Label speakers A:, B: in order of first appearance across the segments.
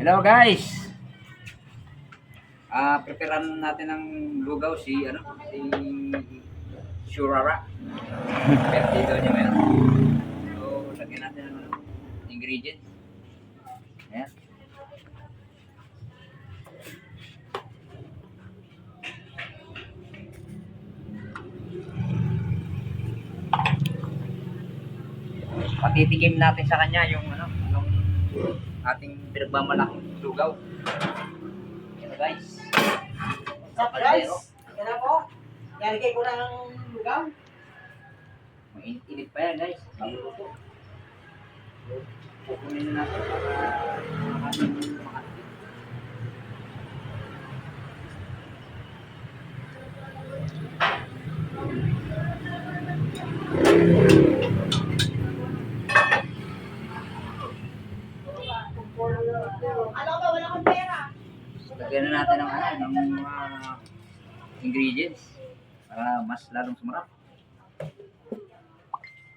A: Hello guys. Preparean natin ng lugaw si Shurara. Birthday daw niya ngayon. So, lagyan natin ng ingredients. Ayan. Patitikim natin sa kanya yung ating pinagmamalaking lugaw. Ito guys.
B: What's up guys? Yan na po. Lalagay ko na ng lugaw.
A: Mainit pa yan guys. Bago luto. Pupunin na natin para makatipid.
B: Alam ba, wala kang pera.
A: Lagyan na natin ng mga ingredients para mas lalong sumarap.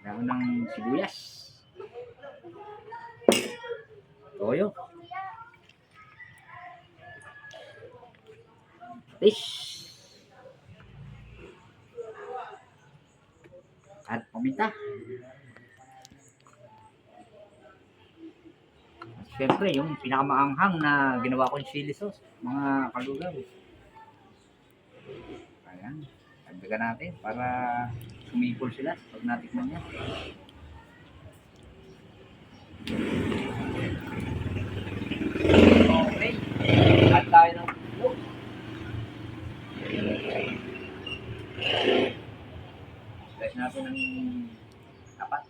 A: Lalo ng sibuyas, toyo, fish, at paminta. Siyempre, yung pinakamaanghang na ginawa ko yung chili sauce, mga kalugaw. Ayan, dagdagan natin para sumipol sila pag natikman niya. Okay, at tayo ng pulo. Slice natin ng apat.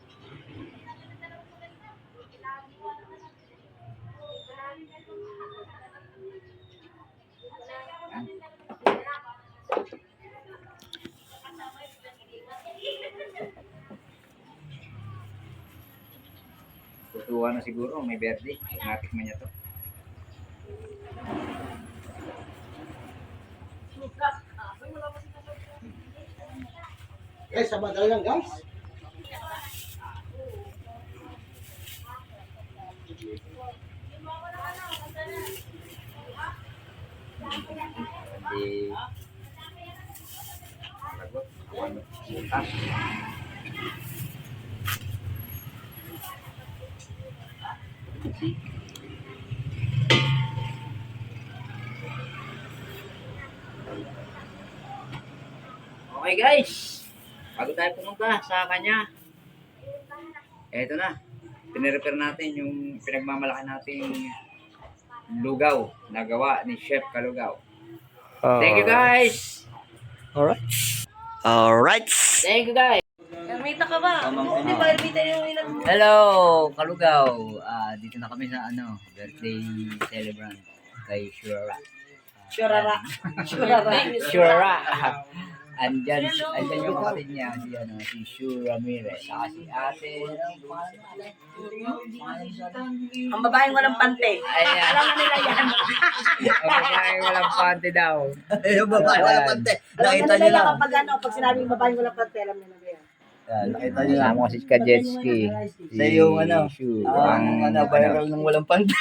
A: Tutuwa na siguro, may birthday. Natikman niya to.
B: Guys, sabay lang guys.
A: Hindi lagot. Butas. Okay guys, bago tayo pumunta sa kanya, eto na, pinirepare natin yung pinagmamalaki nating lugaw na gawa ni Chef Kalugaw. Thank you guys!
C: Alright.
A: Thank you guys!
B: Ermita ka ba? Hindi ba ermita yung ilang...
A: Hello, Kalugaw! Dito na kami sa birthday celebrant kay Shurara.
B: Shurara.
A: Shurara! Andyan yung kapatid niya, si Shu Ramirez, saka si ate.
B: Ang babaeng walang pante.
A: Ayan.
B: Alam na nila yan.
A: Ang babaeng walang pante daw.
C: Yung babae wala pante.
B: Alam
C: Nakita
B: na
C: nyo
B: nila
C: lang.
B: kapag pag sinabing babaeng walang pante, alam nila yan.
C: Nakita nyo lang.
A: Kasama ko si Kajetski.
C: Sa yung
A: Shu.
C: viral ng walang pante.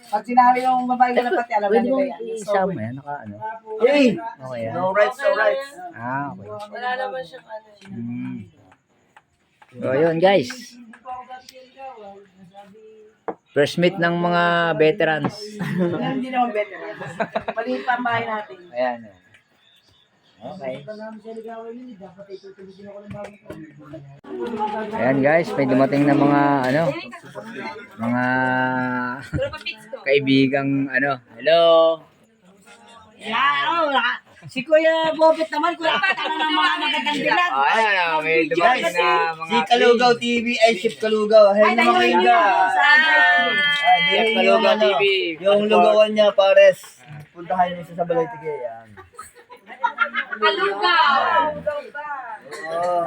B: Pag sinabi yung babaeng walang pante, alam na
A: Pwede
B: nila
A: mong
B: yan.
A: isama yan,
C: Hey!
A: Okay yan.
C: No rights, no rights.
A: Okay.
B: Wala naman siyang ano.
A: So, yun guys. First meet ng mga veterans.
B: Hindi naman better. Maliit pa ang bahay natin.
A: Ayan. Okay. Ayan guys, may dumating na mga mga kaibigang hello.
B: Yeah, si Kuya Bobet naman, Kuya Pat, ano ng mga magandang dilag.
A: Ayan, may dumating na mga
C: Si Kalugaw TV ay Chef Kalugaw. Hey
B: Ay,
C: naman kayo
B: tayo
C: dyan.
A: Chef Kalugaw TV.
C: Yung lugawan niya, pares. Puntahan niyo siya sa Balay Tigay. Yan.
B: Kalugaw!
C: Oh.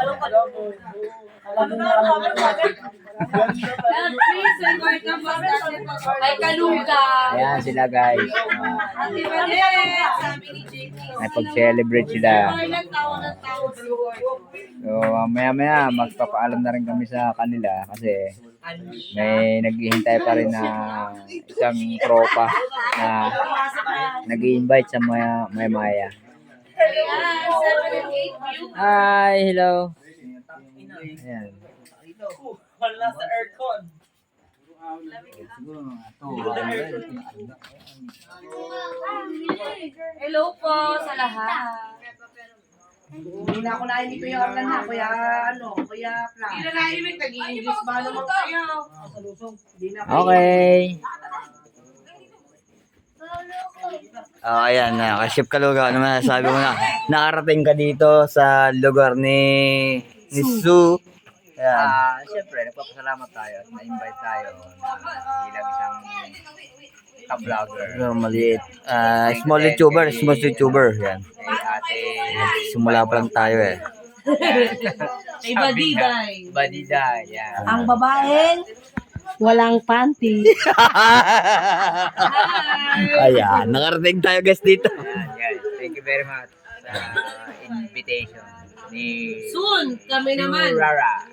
B: Ay, kalugaw!
A: Ayan sila guys. May pag-celebrate sila. So maya-maya magpapaalam na rin kami sa kanila kasi may naghihintay pa rin na isang tropa na nag-i-invite sa Maya. Hi, hello. Ayan.
B: Wala sa aircon.
D: Hello po sa lahat.
B: Hindi na ako nain dito yung Arlan na. Kuya Frank.
D: Hindi na naimik, nag-i-English ba naman kayo?
B: Sa lusong. Hindi na
A: Okay.
C: Ayan na, kay Chef Kalugaw, ano masasabi mo na? Nakarating ka dito sa lugar ni Sue. Ayan.
A: Siyempre, nagpapasalamat tayo at na-invite tayo na bilang isang ka-vlogger.
C: Maliit. Small YouTuber. Yan.
A: Kay ate
C: Simula pa lang tayo eh.
D: May badiday.
A: Badiday, yan.
B: Ang babaeng walang panty.
C: Ayan, nakarating tayo guys dito.
A: Yan, guys. Thank you very much sa invitation ni
D: Soon, kami naman.
A: Rara.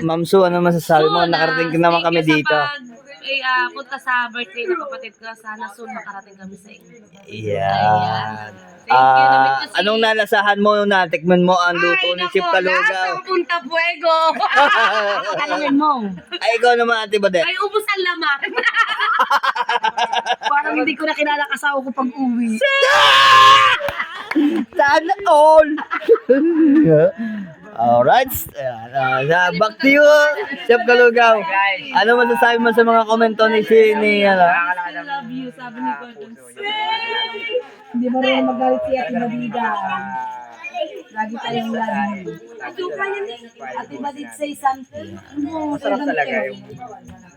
C: Ma'am Sue, ano masasabi mo? Nakarating naman kami dito.
D: Punta sa birthday ng kapatid ko. Sana soon makarating kami sa inyo.
C: Ayan.
D: Thank you. Namit kasi.
C: Anong nalasahan mo nung natikman mo ang luto ni Chef Kalugaw?
D: Lasang punta fuego. Tanungin mo.
C: Ay, ikaw naman, Ate Bade.
D: Ay, ubos ang laman.
B: Parang hindi ko na kilala kasawa ko pag uwi.
C: Sana all. Alright. Back to you, Chef Kalugaw. Ano masasabi mo sa mga komento ni
D: I love you, sabi ni Gordon.
B: Hindi mo rin magalit si Ate Badida. Lagi tayong lagi. Ate Badid say something.
A: Masarap talaga yung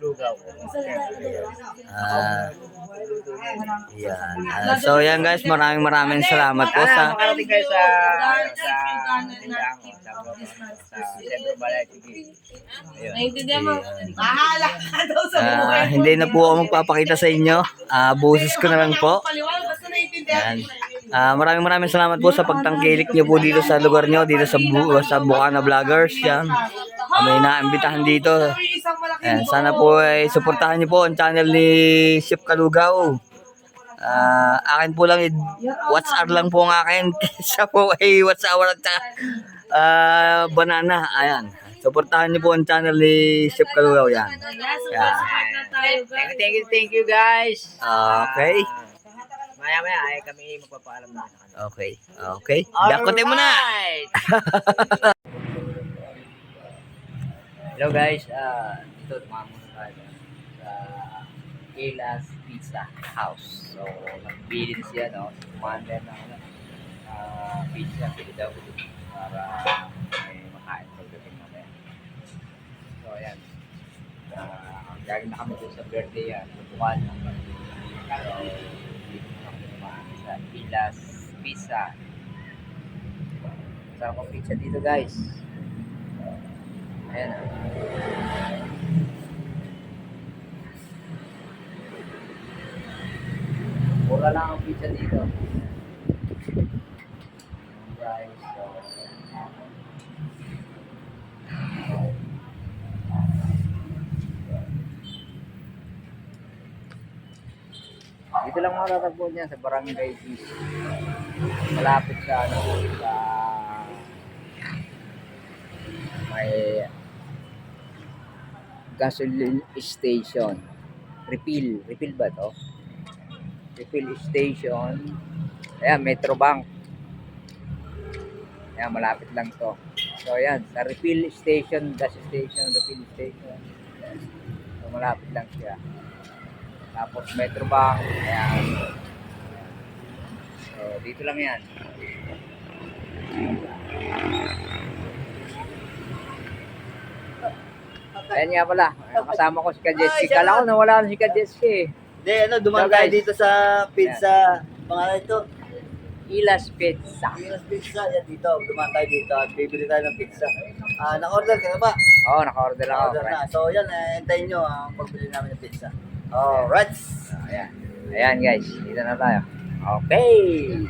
A: lugaw.
C: Yan. So yan guys, maraming salamat po sa
A: Makarating kayo sa tindahan ko, sa Centro Balay TV. Ayun.
D: Naiintindihan mo?
B: Bahala ka daw sa buhay.
C: hindi na po ako magpapakita sa inyo. Boses ko na lang po.
D: Paliwanag, basta naiintindihan.
C: Yan. Maraming salamat po sa pagtangkilik niyo po dito sa lugar niyo, dito sa Bukana Vloggers. Yan. May naimbitahan dito. Yan. Sana po ay suportahan niyo po ang channel ni Chef Kalugaw. Akin po lang, WhatsApp lang po ang akin. Siya po ay WhatsApp at banana. Ayan. Suportahan niyo po ang channel ni Chef Kalugaw. Yan.
D: Support na tayo, guys.
A: Thank you guys.
C: Okay.
A: Maya ay kami magpapaalam na.
C: Okay. Dakotin mo na.
A: Hello guys, dito tumamon tayo sa Ila's Pizza House. So, nagpili na siya, no? Commander ng pizza, pili daw para may makain pagdating namin. So, ayan. Gagawin na kami sa birthday yan. Bukan. So, dito na kami naman sa Ila's Pizza. Sarap ang pizza dito guys. Ayan. Mura lang ang pizza dito. Guys, so... Dito lang matatagpuan niya sa Barangay East. Malapit sa sa may gasoline station. Refill ba to? Refill station. Ayan, Metrobank. Ayan, malapit lang to. So, ayan, sa refill station, gas station, refill station. So, malapit lang siya. Tapos, Metrobank. Ayan. So, dito lang yan. Ayan nga pala, kasama ko si Kajetski. Kala ko nawala na si Kajetski.
C: Hindi, dumaan tayo dito sa pizza. Pangalan ito?
A: Ila's Pizza.
C: Ila's Pizza. Yan dito, dumaan tayo dito at bibili tayo ng pizza. Naka-order ka na ba?
A: Oo, naka-order ako.
C: Naka-order na. So yan, hintayin nyo ang pagbili namin ng pizza. Alright.
A: Ayan. Ayan guys, dito na tayo. Okay.